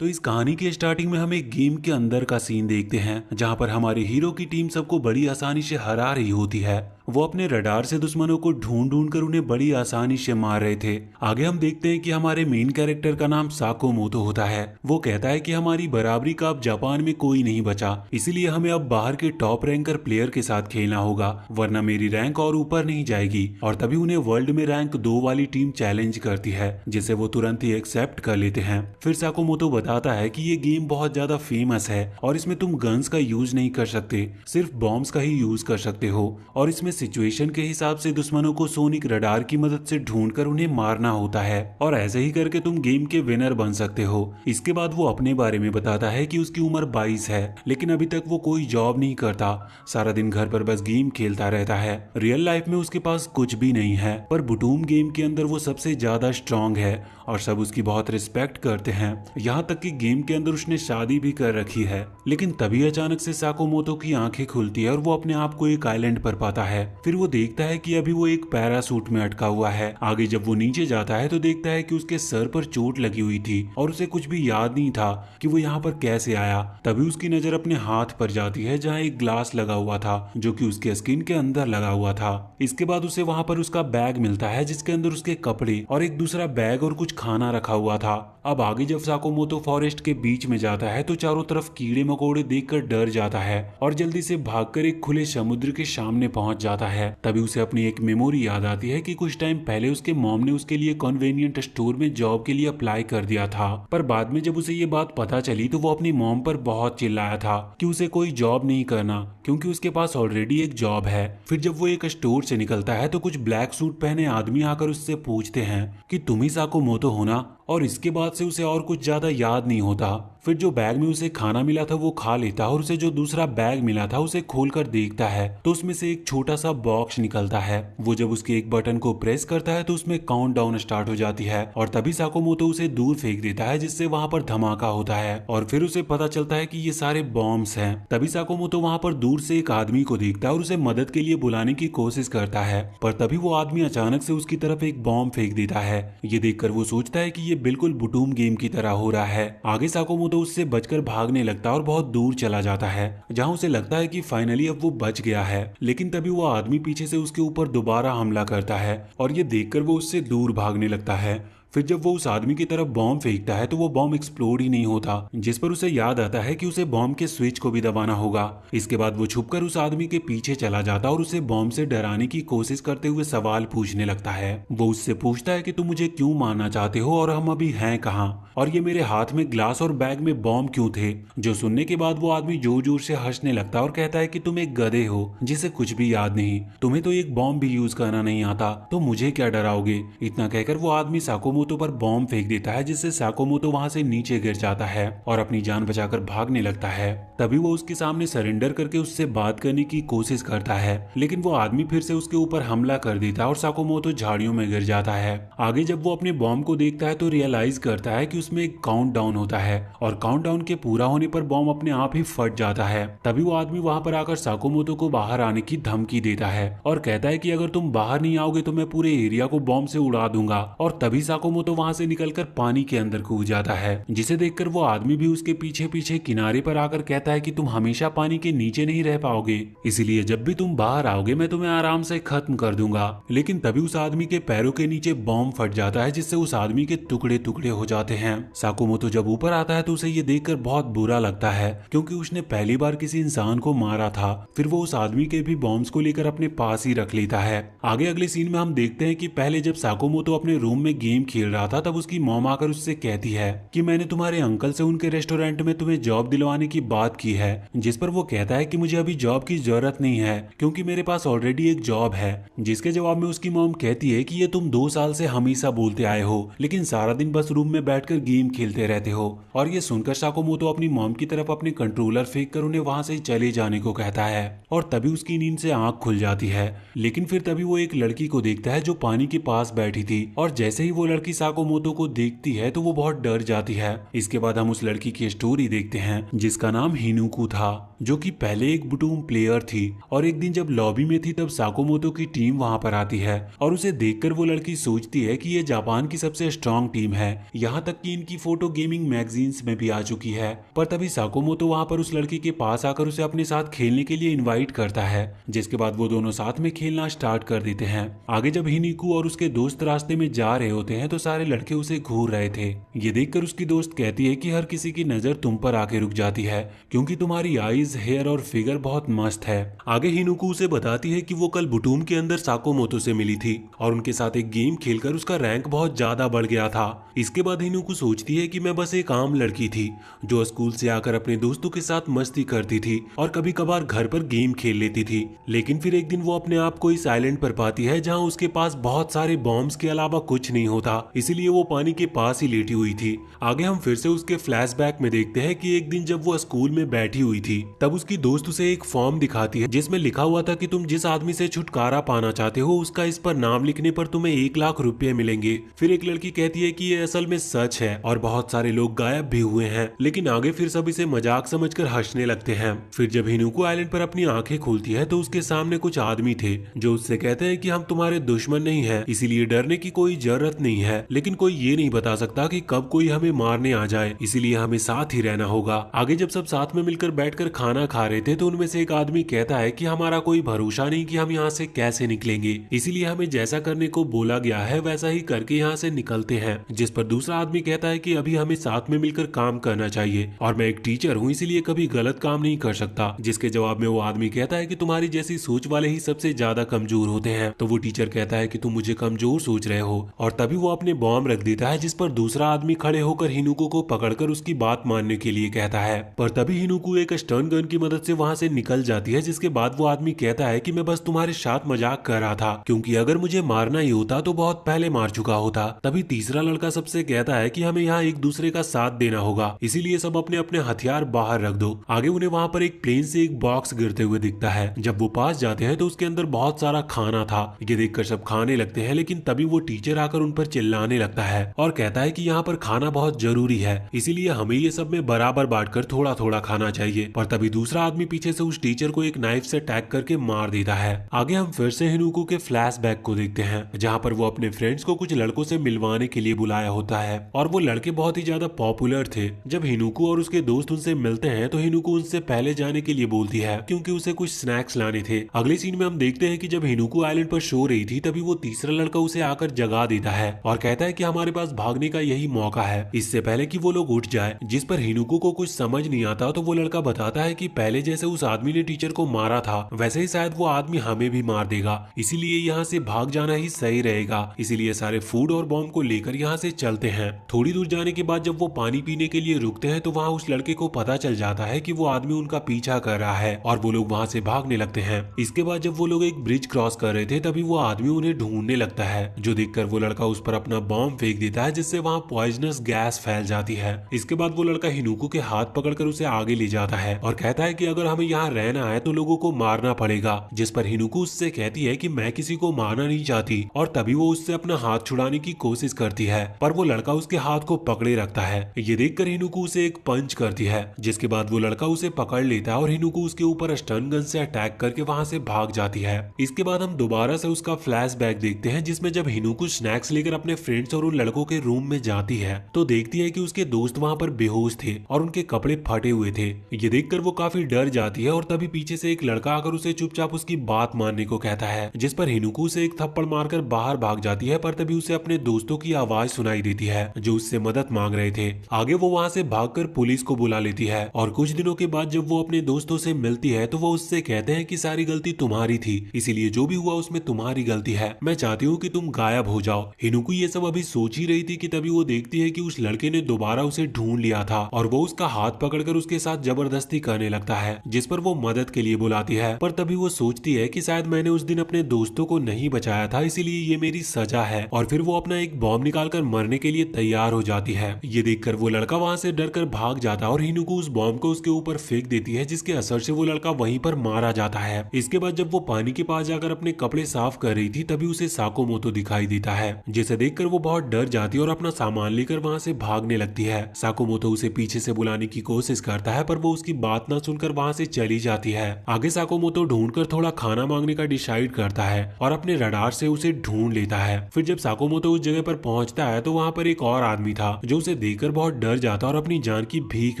तो इस कहानी की स्टार्टिंग में हम एक गेम के अंदर का सीन देखते हैं जहां पर हमारे हीरो की टीम सबको बड़ी आसानी से हरा रही होती है। वो अपने रडार से दुश्मनों को ढूंढ ढूंढ कर उन्हें बड़ी आसानी से मार रहे थे। आगे हम देखते हैं कि हमारे मेन कैरेक्टर का नाम साकोमोतो होता है। वो कहता है कि हमारी बराबरी का अब जापान में कोई नहीं बचा, इसीलिए हमें अब बाहर के टॉप रैंकर प्लेयर के साथ खेलना होगा, वरना मेरी रैंक और ऊपर नहीं जाएगी। और तभी उन्हें वर्ल्ड में रैंक 2 वाली टीम चैलेंज करती है, जिसे वो तुरंत ही एक्सेप्ट कर लेते हैं। फिर साकोमोतो बताता है कि ये गेम बहुत ज्यादा फेमस है और इसमें तुम गन्स का यूज नहीं कर सकते, सिर्फ बॉम्ब्स का ही यूज कर सकते हो, और इसमें सिचुएशन के हिसाब से दुश्मनों को सोनिक रडार की मदद से ढूंढकर उन्हें मारना होता है, और ऐसे ही करके तुम गेम के विनर बन सकते हो। इसके बाद वो अपने बारे में बताता है कि उसकी उम्र 22 है, लेकिन अभी तक वो कोई जॉब नहीं करता, सारा दिन घर पर बस गेम खेलता रहता है। रियल लाइफ में उसके पास कुछ भी नहीं है, पर बुटूम गेम के अंदर वो सबसे ज्यादा स्ट्रांग है और सब उसकी बहुत रिस्पेक्ट करते हैं। यहाँ तक कि गेम के अंदर उसने शादी भी कर रखी है। लेकिन तभी अचानक से साकोमोतो की आंखें खुलती है और वो अपने आप को एक आइलैंड पर पाता है। फिर वो देखता है कि अभी वो एक पैरासूट में अटका हुआ है। आगे जब वो नीचे जाता है तो देखता है कि उसके सर पर चोट लगी हुई थी और उसे कुछ भी याद नहीं था कि वो यहाँ पर कैसे आया। तभी उसकी नजर अपने हाथ पर जाती है जहाँ एक ग्लास लगा हुआ था जो कि उसके स्किन के अंदर लगा हुआ था। इसके बाद उसे वहाँ पर उसका बैग मिलता है जिसके अंदर उसके कपड़े और एक दूसरा बैग और कुछ खाना रखा हुआ था। अब आगे जब साकोमोतो फॉरेस्ट के बीच में जाता है तो चारों तरफ कीड़े मकोड़े देखकर डर जाता है और जल्दी से भागकर एक खुले समुद्र के सामने पहुंच जाता है। तभी उसे अपनी एक मेमोरी याद आती है कि कुछ टाइम पहले उसके मॉम ने उसके लिए कन्वीनियंट स्टोर में जॉब के लिए अप्लाई कर दिया था, पर बाद में जब उसे ये बात पता चली तो वो अपनी मॉम पर बहुत चिल्लाया था कि उसे कोई जॉब नहीं करना क्योंकि उसके पास ऑलरेडी एक जॉब है। फिर जब वो एक स्टोर से निकलता है तो कुछ ब्लैक सूट पहने आदमी आकर उससे पूछते हैं कि तुम ही साकोमोतो हो ना, और इसके बाद से उसे और कुछ ज्यादा याद नहीं होता। फिर जो बैग में उसे खाना मिला था वो खा लेता और उसे जो दूसरा बैग मिला था उसे खोलकर देखता है तो उसमें से एक छोटा सा बॉक्स निकलता है। वो जब उसके एक बटन को प्रेस करता है तो उसमें काउंटडाउन स्टार्ट हो जाती है और तभी साकोमोतो उसे दूर फेंक देता है जिससे वहां पर धमाका होता है और फिर उसे पता चलता है कि ये सारे बॉम्ब्स हैं। तभी साकोमोतो वहां पर दूर से एक आदमी को देखता है और उसे मदद के लिए बुलाने की कोशिश करता है, पर तभी वो आदमी अचानक से उसकी तरफ एक बॉम्ब फेंक देता है। ये देखकर वो सोचता है कि ये बिल्कुल बुटूम गेम की तरह हो रहा है। आगे साकोमोतो उससे बचकर भागने लगता है और बहुत दूर चला जाता है जहां उसे लगता है कि फाइनली अब वो बच गया है। लेकिन तभी वो आदमी पीछे से उसके ऊपर दोबारा हमला करता है और ये देखकर वो उससे दूर भागने लगता है। फिर जब वो उस आदमी की तरफ बॉम्ब फेंकता है तो वो बॉम्ब एक्सप्लोड ही नहीं होता, जिस पर उसे याद आता है कि उसे बॉम्ब के स्विच को भी दबाना होगा। इसके बाद वो छुपकर उस आदमी के पीछे चला जाता और उसे बॉम्ब से डराने की कोशिश करते हुए सवाल पूछने लगता है। वो उससे पूछता है कि तुम मुझे क्यों मारना चाहते हो और हम अभी हैं कहाँ, और ये मेरे हाथ में ग्लास और बैग में बॉम्ब क्यों थे। जो सुनने के बाद वो आदमी जोर जोर से हंसने लगता है और कहता है कि तुम एक गधे हो जिसे कुछ भी याद नहीं, तुम्हें तो एक बॉम्ब भी यूज करना नहीं आता, तो मुझे क्या डराओगे। इतना कहकर वो आदमी साकोमोतो पर बॉम्ब फेंक देता है जिससे साकोमोतो वहां से नीचे गिर जाता है और अपनी जान बचाकर भागने लगता है। तभी वो उसके सामने सरेंडर करके उससे बात करने की कोशिश करता है, लेकिन वो आदमी फिर से उसके ऊपर हमला कर देता है और साकोमोतो झाड़ियों में गिर जाता है। आगे जब वो अपने बॉम्ब को देखता है तो रियलाइज करता है कि उसमें एक काउंटडाउन होता है और काउंटडाउन के पूरा होने पर बॉम्ब अपने आप ही फट जाता है। तभी वो आदमी वहां पर आकर साकोमोतो को बाहर आने की धमकी देता है और कहता है कि अगर तुम बाहर नहीं आओगे तो मैं पूरे एरिया को बॉम्ब से उड़ा दूंगा। और तभी साकोमोतो वहां से निकलकर पानी के अंदर कूद जाता है, जिसे देखकर वो आदमी भी उसके पीछे पीछे किनारे पर आकर कहता है कि तुम हमेशा पानी के नीचे नहीं रह पाओगे, इसलिए जब भी तुम बाहर आओगे मैं तुम्हें आराम से खत्म कर दूंगा। लेकिन तभी उस आदमी के पैरों के नीचे बॉम्ब फट जाता है जिससे उस आदमी के टुकड़े टुकड़े हो जाते हैं। साकोमोतो जब ऊपर आता है तो उसे ये देखकर बहुत बुरा लगता है क्योंकि उसने पहली बार किसी इंसान को मारा था। फिर वो उस आदमी के भी बॉम्ब्स को लेकर अपने पास ही रख लेता है। आगे अगले सीन में हम देखते हैं कि पहले जब साकोमोतो अपने रूम में गेम खेल रहा था तब उसकी मॉम आकर उससे कहती है कि मैंने तुम्हारे अंकल से उनके रेस्टोरेंट में तुम्हें जॉब दिलवाने की बात की है, जिस पर वो कहता है कि मुझे अभी जॉब की जरूरत नहीं है क्योंकि मेरे पास ऑलरेडी एक जॉब है। जिसके जवाब में उसकी मॉम कहती है कि ये तुम 2 साल से हमेशा बोलते आए हो लेकिन सारा दिन बस रूम में बैठकर गेम खेलते रहते हो। और ये सुनकर साकोमोतो अपनी मॉम की तरफ अपने कंट्रोलर फेंक कर उन्हें वहां से चले जाने को कहता है और तभी उसकी नींद से आंख खुल जाती है। लेकिन फिर तभी वो एक लड़की को देखता है जो पानी के पास बैठी थी और जैसे ही वो लड़की लड़की साकोमोतो को देखती है तो वो बहुत डर जाती है। इसके बाद हम उस लड़की की स्टोरी देखते हैं जिसका नाम हिनुको था, जो कि पहले एक बुटूम प्लेयर थी। और एक दिन जब लॉबी में थी तब साकोमोतो की टीम वहां पर आती है और उसे देखकर वो लड़की सोचती है कि ये जापान की सबसे स्ट्रांग टीम है, यहाँ तक कि इनकी फोटो गेमिंग मैगजीन्स में भी आ चुकी है। पर तभी साकोमोतो वहां पर उस लड़की के पास आकर उसे अपने साथ खेलने के लिए इन्वाइट करता है, जिसके बाद वो दोनों साथ में खेलना स्टार्ट कर देते हैं। आगे जब हिनिकू और उसके दोस्त रास्ते में जा रहे होते हैं तो सारे लड़के उसे घूर रहे थे। ये देखकर उसकी दोस्त कहती है कि हर किसी की नजर तुम पर आके रुक जाती है क्योंकि तुम्हारी आईज, हेयर और फिगर बहुत मस्त है। आगे हिनुको उसे बताती है कि वो कल बुटूम के अंदर साकोमोतो से मिली थी और उनके साथ एक गेम खेलकर उसका रैंक बहुत ज्यादा बढ़ गया था। इसके बाद हिनुको सोचती है कि मैं बस एक आम लड़की थी जो स्कूल से आकर अपने दोस्तों के साथ मस्ती करती थी और कभी कभार घर पर गेम खेल लेती थी। लेकिन फिर एक दिन वो अपने आप को इस आइलैंड पर पाती है जहाँ उसके पास बहुत सारे बॉम्ब्स के अलावा कुछ नहीं होता, इसीलिए वो पानी के पास ही लेटी हुई थी। आगे हम फिर से उसके फ्लैशबैक में देखते हैं कि एक दिन जब वो स्कूल में बैठी हुई थी तब उसकी दोस्त उसे एक फॉर्म दिखाती है जिसमें लिखा हुआ था कि तुम जिस आदमी से छुटकारा पाना चाहते हो उसका इस पर नाम लिखने पर तुम्हें 1 लाख रुपए मिलेंगे। फिर एक लड़की कहती है कि ये असल में सच है और बहुत सारे लोग गायब भी हुए हैं, लेकिन आगे फिर सब इसे मजाक समझकर हंसने लगते हैं। फिर जब हिनुको आइलैंड पर अपनी आंखें खोलती है तो उसके सामने कुछ आदमी थे जो उससे कहते हैं कि हम तुम्हारे दुश्मन नहीं है, इसीलिए डरने की कोई जरूरत नहीं है, लेकिन कोई ये नहीं बता सकता कि कब कोई हमें मारने आ जाए, इसीलिए हमें साथ ही रहना होगा। आगे जब सब साथ में मिलकर बैठकर खाना खा रहे थे तो उनमें से एक आदमी कहता है कि हमारा कोई भरोसा नहीं कि हम यहाँ से कैसे निकलेंगे, इसीलिए हमें जैसा करने को बोला गया है वैसा ही करके यहाँ से निकलते हैं। जिस पर दूसरा आदमी कहता है कि अभी हमें साथ में मिलकर काम करना चाहिए और मैं एक टीचर हूँ इसीलिए कभी गलत काम नहीं कर सकता। जिसके जवाब में वो आदमी कहता है कि तुम्हारी जैसी सोच वाले ही सबसे ज्यादा कमजोर होते हैं। तो वो टीचर कहता है कि तुम मुझे कमजोर सोच रहे हो और तभी वो अपने बॉम्ब रख देता है, जिस पर दूसरा आदमी खड़े होकर हिनुको को पकड़कर उसकी बात मानने के लिए कहता है। पर तभी हिनुको एक स्टन गन की मदद से वहां से निकल जाती है, जिसके बाद वो आदमी कहता है कि मैं बस तुम्हारे साथ मजाक कर रहा था क्योंकि अगर मुझे मारना ही होता तो बहुत पहले मार चुका होता। तभी तीसरा लड़का सबसे कहता है कि हमें यहाँ एक दूसरे का साथ देना होगा, इसीलिए सब अपने अपने हथियार बाहर रख दो। आगे उन्हें वहाँ पर एक प्लेन से एक बॉक्स गिरते हुए दिखता है। जब वो पास जाते हैं तो उसके अंदर बहुत सारा खाना था। ये देखकर सब खाने लगते हैं, लेकिन तभी वो टीचर आकर उन पर चिल्लाने लगता है और कहता है कि यहाँ पर खाना बहुत जरूरी है, इसीलिए हमें ये सब में बराबर बांटकर थोड़ा थोड़ा खाना चाहिए। पर तभी दूसरा आदमी पीछे से उस टीचर को एक नाइफ से अटैक करके मार देता है। आगे हम फिर से हिनुको के फ्लैशबैक को देखते हैं जहाँ पर वो अपने फ्रेंड्स को कुछ लड़कों से मिलवाने के लिए बुलाया होता है और वो लड़के बहुत ही ज्यादा पॉपुलर थे। जब हिनुको और उसके दोस्त उनसे मिलते हैं तो हिनुको उनसे पहले जाने के लिए बोलती है क्योंकि उसे कुछ स्नैक्स लाने थे। अगले सीन में हम देखते हैं कि जब हिनुको आइलैंड पर सो रही थी तभी वो तीसरा लड़का उसे आकर जगा देता है और कहता है कि हमारे पास भागने का यही मौका है, इससे पहले कि वो लोग उठ जाए। जिस पर हिनुको को कुछ समझ नहीं आता तो वो लड़का बताता है कि पहले जैसे उस आदमी ने टीचर को मारा था वैसे ही शायद वो आदमी हमें भी मार देगा, इसीलिए यहाँ से भाग जाना ही सही रहेगा। इसीलिए सारे फूड और बॉम्ब को लेकर यहाँ से चलते हैं। थोड़ी दूर जाने के बाद जब वो पानी पीने के लिए रुकते हैं तो वहाँ उस लड़के को पता चल जाता है कि वो आदमी उनका पीछा कर रहा है और वो लोग वहाँ से भागने लगते हैं। इसके बाद जब वो लोग एक ब्रिज क्रॉस कर रहे थे तभी वो आदमी उन्हें ढूंढने लगता है, जो देखकर वो लड़का उस पर अपना बॉम्ब फेंक देता है जिससे वहाँ पॉइजनस गैस फैल जाती है। इसके बाद वो लड़का हिनुको के हाथ पकड़कर उसे आगे ले जाता है और कहता है कि अगर हमें यहाँ रहना है तो लोगों को मारना पड़ेगा। जिस पर हिनुको उससे कहती है कि मैं किसी को मारना नहीं चाहती और तभी वो उससे अपना हाथ छुड़ाने की कोशिश करती है, पर वो लड़का उसके हाथ को पकड़े रखता है। ये देखकर हिनुको उसे एक पंच करती है, जिसके बाद वो लड़का उसे पकड़ लेता है और हिनुको उसके ऊपर स्टन गन से अटैक करके वहाँ से भाग जाती है। इसके बाद हम दोबारा से उसका फ्लैशबैक देखते हैं जिसमें जब हिनुको स्नैक्स लेकर अपने फ्रेंड्स और उन लड़कों के रूम में जाती है तो देखती है कि उसके दोस्त वहाँ पर बेहोश थे और उनके कपड़े फटे हुए थे। ये देखकर वो काफी डर जाती है और तभी पीछे से एक लड़का आकर उसे चुपचाप उसकी बात मानने को कहता है, जिस पर हिनुको उसे एक थप्पड़ मारकर बाहर भाग जाती है। पर तभी उसे अपने दोस्तों की आवाज सुनाई देती है जो उससे मदद मांग रहे थे। आगे वो वहाँ से भागकर पुलिस को बुला लेती है और कुछ दिनों के बाद जब वो अपने दोस्तों से मिलती है तो वो उससे कहते हैं कि सारी गलती तुम्हारी थी, इसीलिए जो भी हुआ उसमें तुम्हारी गलती है, मैं चाहती हूँ कि तुम गायब हो जाओ। हिनुको ये सब अभी सोच ही रही थी कि तभी वो देखती है कि उस लड़के ने दोबारा उसे ढूंढ लिया था और वो उसका हाथ पकड़कर उसके साथ जबरदस्ती करने लगता है, जिस पर वो मदद के लिए बुलाती है। पर तभी वो सोचती है कि शायद मैंने उस दिन अपने दोस्तों को नहीं बचाया था, इसीलिए ये मेरी सजा है और फिर वो अपना एक बॉम्ब निकालकर मरने के लिए तैयार हो जाती है। ये देखकर वो लड़का वहाँ से डरकर भाग जाता है और हिनुको उस बॉम्ब को उसके ऊपर फेंक देती है, जिसके असर से वो लड़का वहीं पर मारा जाता है। इसके बाद जब वो पानी के पास जाकर अपने कपड़े साफ कर रही थी तभी उसे साकोमोतो दिखाई देता है, जिसे देख देखकर वो बहुत डर जाती है और अपना सामान लेकर वहाँ से भागने लगती है। साकुमोतो उसे पीछे से बुलाने की कोशिश करता है पर वो उसकी बात ना सुनकर वहाँ से चली जाती है। आगे साकुमोतो ढूंढकर थोड़ा खाना मांगने का डिसाइड करता है और अपने रडार से उसे ढूंढ लेता है। फिर जब साकुमोतो उस जगह पर पहुंचता है तो वहाँ पर एक और आदमी था जो उसे देखकर बहुत डर जाता और अपनी जान की भीख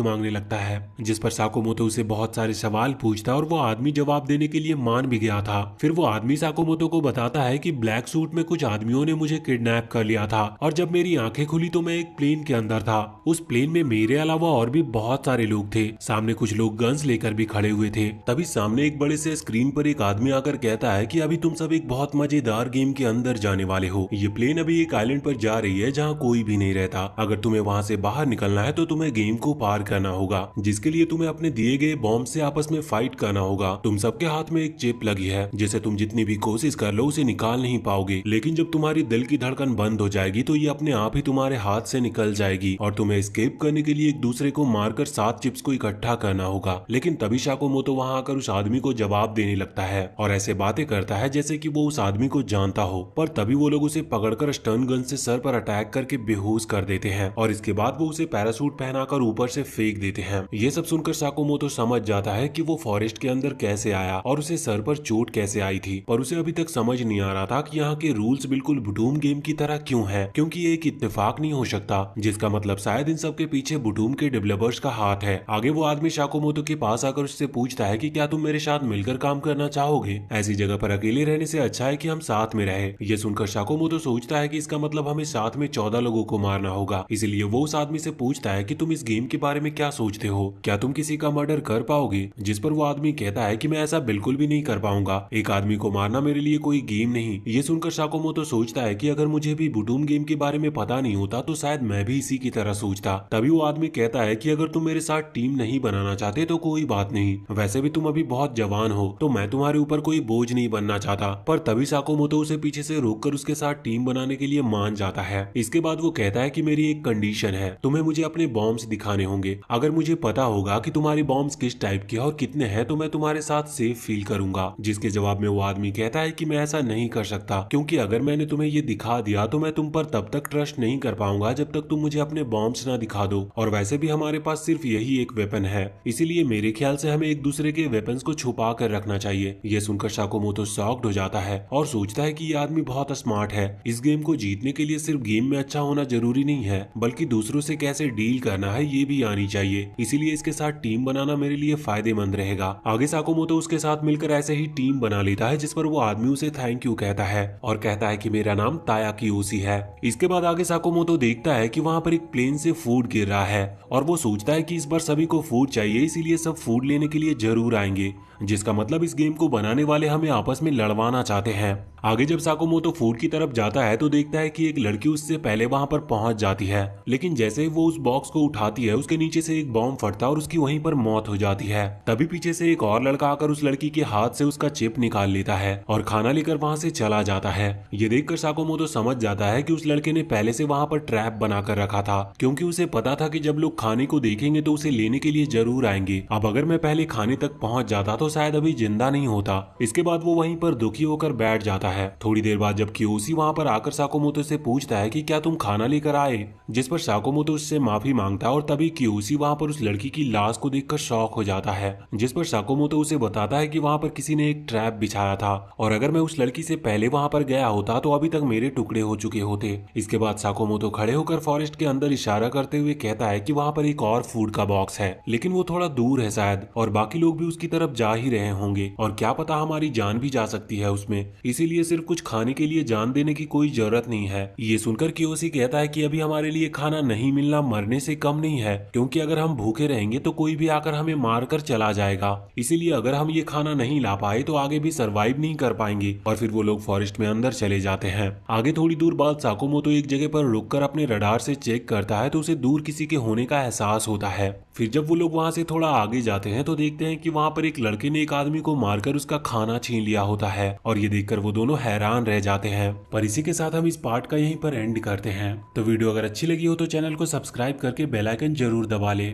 मांगने लगता है, जिस पर साकुमोतो उसे बहुत सारे सवाल पूछता और वो आदमी जवाब देने के लिए मान भी गया था। फिर वो आदमी साकुमोतो को बताता है कि ब्लैक सूट में कुछ आदमियों ने मुझे किडनैप कर लिया था और जब मेरी आंखें खुली तो मैं एक प्लेन के अंदर था। उस प्लेन में मेरे अलावा और भी बहुत सारे लोग थे। सामने कुछ लोग गन्स लेकर भी खड़े हुए थे। तभी सामने एक बड़े से स्क्रीन पर एक आदमी आकर कहता है कि अभी तुम सब एक बहुत मजेदार गेम के अंदर जाने वाले हो। ये प्लेन अभी एक आइलैंड पर जा रही है जहाँ कोई भी नहीं रहता। अगर तुम्हें वहाँ से बाहर निकलना है तो तुम्हें गेम को पार करना होगा, जिसके लिए तुम्हें अपने दिए गए बॉम्ब से आपस में फाइट करना होगा। तुम सबके हाथ में एक चिप लगी है जिसे तुम जितनी भी कोशिश कर लो उसे निकाल नहीं पाओगे, लेकिन जब तुम्हारी दिल की धड़कन बंद हो जाएगी तो ये अपने आप ही तुम्हारे हाथ से निकल जाएगी और तुम्हें एस्केप करने के लिए एक दूसरे को मारकर 7 चिप्स को इकट्ठा करना होगा। लेकिन तभी साकुमोतो वहाँ आकर उस आदमी को जवाब देने लगता है और ऐसे बातें करता है जैसे कि वो उस आदमी को जानता हो। पर तभी वो लोग उसे पकड़कर स्टन गन से सर पर अटैक करके बेहोश कर देते हैं और इसके बाद वो उसे पैरासूट पहनाकर ऊपर से फेंक देते हैं। ये सब सुनकर साकुमोतो समझ जाता है कि वो फॉरेस्ट के अंदर कैसे आया और उसे सर पर चोट कैसे आई थी, पर उसे अभी तक समझ नहीं आ रहा था कि यहाँ के रूल्स बिल्कुल बुटूम गेम की तरह क्यों है, क्योंकि ये एक इत्तेफाक नहीं हो सकता, जिसका मतलब शायद इन सब के पीछे बुटूम के डेवलपर्स का हाथ है। आगे वो आदमी साकुमोतो के पास आकर उससे पूछता है कि क्या तुम मेरे साथ मिलकर काम करना चाहोगे? ऐसी जगह पर अकेले रहने से अच्छा है कि हम साथ में रहे। ये सुनकर साकुमोतो सोचता है कि इसका मतलब हमें साथ में 14 लोगों को मारना होगा, इसलिए वो उस आदमी से पूछता है कि तुम इस गेम के बारे में क्या सोचते हो, क्या तुम किसी का मर्डर कर पाओगे? जिस पर वो आदमी कहता है कि मैं ऐसा बिल्कुल भी नहीं कर पाऊंगा, एक आदमी को मारना मेरे लिए कोई गेम नहीं। ये सुनकर साकुमोतो सोचता है कि अगर मुझे भी बुटूम गेम के बारे में पता नहीं होता तो शायद मैं भी इसी की तरह सोचता। तभी वो आदमी कहता है कि अगर तुम मेरे साथ टीम नहीं बनाना चाहते तो कोई बात नहीं, वैसे भी तुम अभी बहुत जवान हो तो मैं तुम्हारे ऊपर कोई बोझ नहीं बनना चाहता। पर तभी साकुमोतो उसे पीछे से रोककर उसके साथ टीम बनाने के लिए मान जाता है। इसके बाद वो कहता है कि मेरी एक कंडीशन है, तुम्हें मुझे अपने बॉम्ब्स दिखाने होंगे। अगर मुझे पता होगा कि तुम्हारी बॉम्ब्स किस टाइप के और कितने हैं तो मैं तुम्हारे साथ सेफ फील करूंगा। जिसके जवाब में वो आदमी कहता है कि मैं ऐसा नहीं कर सकता, क्योंकि अगर मैंने तुम्हें ये दिखा दिया तो मैं तुम पर तब तक ट्रस्ट नहीं कर पाऊंगा जब तक तुम मुझे अपने बॉम्ब्स ना दिखा दो, और वैसे भी हमारे पास सिर्फ यही एक वेपन है, इसीलिए मेरे ख्याल से हमें एक दूसरे के वेपन्स को छुपा कर रखना चाहिए। ये सुनकर साकुमोतो शॉक्ड हो जाता है और सोचता है कि ये आदमी बहुत स्मार्ट है। इस गेम को जीतने के लिए सिर्फ गेम में अच्छा होना जरूरी नहीं है, बल्कि दूसरों से कैसे डील करना है ये भी आनी चाहिए, इसीलिए इसके साथ टीम बनाना मेरे लिए फायदेमंद रहेगा। आगे साकुमोतो उसके साथ मिलकर ऐसे ही टीम बना लेता है, जिस पर वो आदमी उसे थैंक यू कहता है और कहता है कि मेरा नाम तायाकियोशी है। इसके बाद आगे साकुमोतो देखता है कि वहाँ पर एक प्लेन से फूड गिर रहा है और वो सोचता है कि इस बार सभी को फूड चाहिए, इसीलिए सब फूड लेने के लिए जरूर आएंगे, जिसका मतलब इस गेम को बनाने वाले हमें आपस में लड़वाना चाहते हैं। आगे जब साकुमोतो फूड की तरफ जाता है तो देखता है कि एक लड़की उससे पहले वहां पर पहुंच जाती है, लेकिन जैसे ही वो उस बॉक्स को उठाती है उसके नीचे से एक बॉम्ब फटता है और उसकी वहीं पर मौत हो जाती है। तभी पीछे से एक और लड़का आकर उस लड़की के हाथ से उसका चिप निकाल लेता है और खाना लेकर वहां से चला जाता है। ये देखकर साकुमोतो समझ जाता है कि उस लड़के ने पहले से वहां पर ट्रैप बनाकर रखा था, क्योंकि उसे पता था कि जब लोग खाने को देखेंगे तो उसे लेने के लिए जरूर आएंगे। अब अगर मैं पहले खाने तक पहुंच जाता तो शायद अभी जिंदा नहीं होता। इसके बाद वो वहीं पर दुखी होकर बैठ जाता है। थोड़ी देर बाद जब कियोशी वहां पर आकर साकुमोतो से पूछता है कि क्या तुम खाना लेकर आए, जिस पर साकुमोतो उससे माफी मांगता है और तभी कियोशी वहां पर उस लड़की की लाश को देखकर शॉक हो जाता है, जिस पर साकुमोतो उसे बताता है कि वहां पर किसी ने एक ट्रैप बिछाया था और अगर मैं उस लड़की से पहले वहां पर गया होता तो अभी तक मेरे टुकड़े हो चुके होते। इसके बाद साकुमोतो खड़े होकर फॉरेस्ट के अंदर इशारा करते हुए कहता है कि वहां पर एक और फूड का बॉक्स है, लेकिन वो थोड़ा दूर है शायद, और बाकी लोग भी उसकी तरफ जा ही रहे होंगे और क्या पता हमारी जान भी जा सकती है उसमें, इसीलिए सिर्फ कुछ खाने के लिए जान देने की कोई जरूरत नहीं है। ये सुनकर कियोशी कहता है कि अभी हमारे लिए खाना नहीं मिलना मरने से कम नहीं है, क्योंकि अगर हम भूखे रहेंगे तो कोई भी आकर हमें मार कर चला जाएगा, इसीलिए अगर हम ये खाना नहीं ला पाए तो आगे भी सरवाइव नहीं कर पाएंगे। और फिर वो लोग फॉरेस्ट में अंदर चले जाते हैं। आगे थोड़ी दूर बाद साकुमोतो एक जगह पर रुककर अपने रडार से चेक करता है तो उसे दूर किसी के होने का एहसास होता है। फिर जब वो लोग वहां से थोड़ा आगे जाते हैं तो देखते हैं कि वहां पर एक लड़के ने एक आदमी को मारकर उसका खाना छीन लिया होता है और ये देखकर वो दोनों हैरान रह जाते हैं। पर इसी के साथ हम इस पार्ट का यहीं पर एंड करते हैं। तो वीडियो अगर अच्छी लगी हो तो चैनल को सब्सक्राइब करके बेल आइकन जरूर दबा ले।